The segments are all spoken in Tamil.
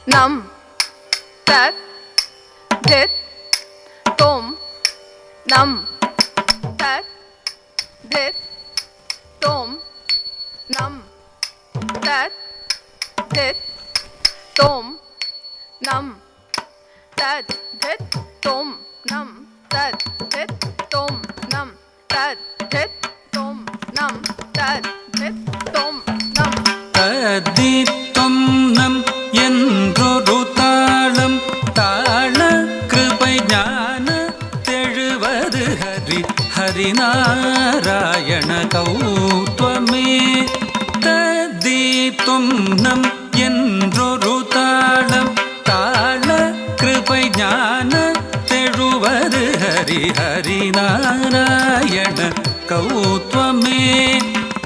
nam tat dit tom nam tat dit tom nam tat dit tom nam tat dit tom nam tat dit tom nam tat dit tom nam tat dit tom nam ததித்தொம் நம் என்றொரு தாளம் தாள கிருபை ஞான தெழுவது ஹரி ஹரிநாராயண கௌத்வமே ததித்தொம் நம் என்றொரு தாளம் தாள கிருபை ஞான தெழுவது ஹரி ஹரிநாராயண கௌத்வமே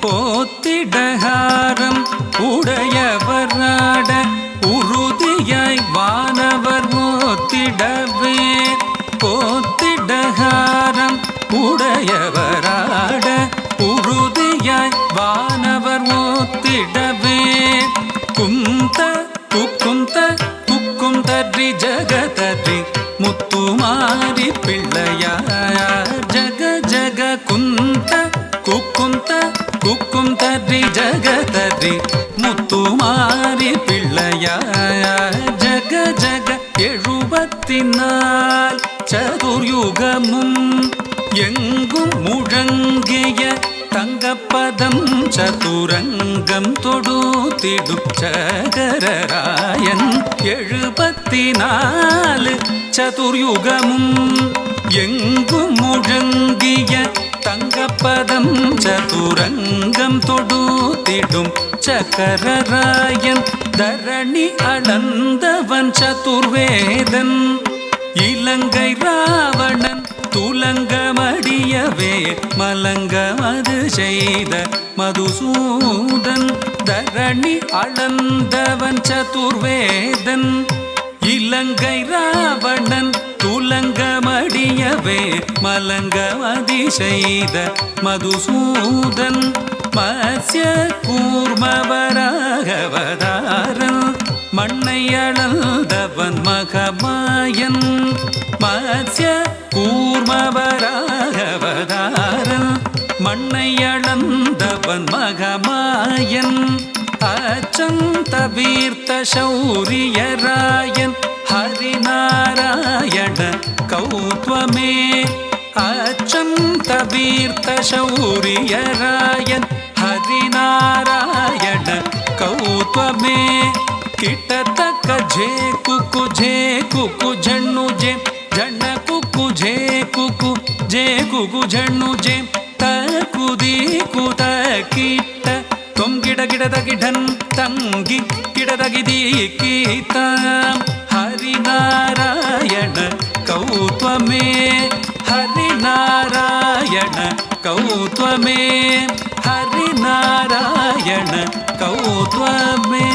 போத்திடஹாரம் உடையவராட உறுதியாய் வானவர் மோத்திடவே போத்திடஹாரம் உடையவராட உறுதியாய் வானவர் மோத்திடவே குந்த குக்குந்த குக்கும் தரி ஜகதரி முத்துமாரி பிள்ளையார் ஜக ஜக குந்த குக்குந்த குக்கும் தரி ஜகதரி முத்துமாரி பிள்ளையார் ஜக ஜக 74 சதுர்யுகமும் எங்கும் முழங்கிய தங்கப்பதம் சதுரங்கம் தொடுத்திடும் சகரராயன் 74 சதுர்யுகமும் எங்கும் முழங்கிய தங்கப்பதம் சதுரங்கம் தொடுத்திடும் சக்கரராயன் தரணி அளந்தவன் சதுர்வேதன் இலங்கை ராவணன் துலங்கமடியவே மலங்கமது செய்த மதுசூதன் தரணி அளந்தவன் சதுர்வேதன் இலங்கை ராவணன் துலங்கமடியவே மலங்கமதி செய்த மதுசூதன் மத்ய கூர்மவராகவதாரன் மண்ணை அளந்தவன் மகமாயன் மத்ய கூர்மவராகவதாரன் மண்ணை அளந்தவன் மகமாயன் அச்சந்த வீர்த்த சௌரியராயன் ஹரிநாராயண கௌத்வமே அச்சந்த வீர்த்த சௌரியராயன் ஹரிநாராயண கௌத்வமே ಕಿಟತಕ ಝೇ ಕುಕು ಝಣ್ಣು ಜೆ ಜಣ್ಣ ಕುಕು ಝೇ ಕುಕು ಜೇ ಕುಕು ಝಣ್ಣು ಜೆ ತ ಕುದಿ ಕುತ ಕಿಟ್ಟ ತೊಂ ಗಿಡ ಗಿಡದ ಗಿಡನ್ ತಂಗಿ ಗಿಡದಗಿದಿ ಕೀತ ಹರಿನಾರಾಯಣ ಕೌತ್ವಮೇ ಹರಿನಾರಾಯಣ ಕೌತ್ವಮೇ ಹರಿನಾರಾಯಣ ಕೌತ್ವಮೇ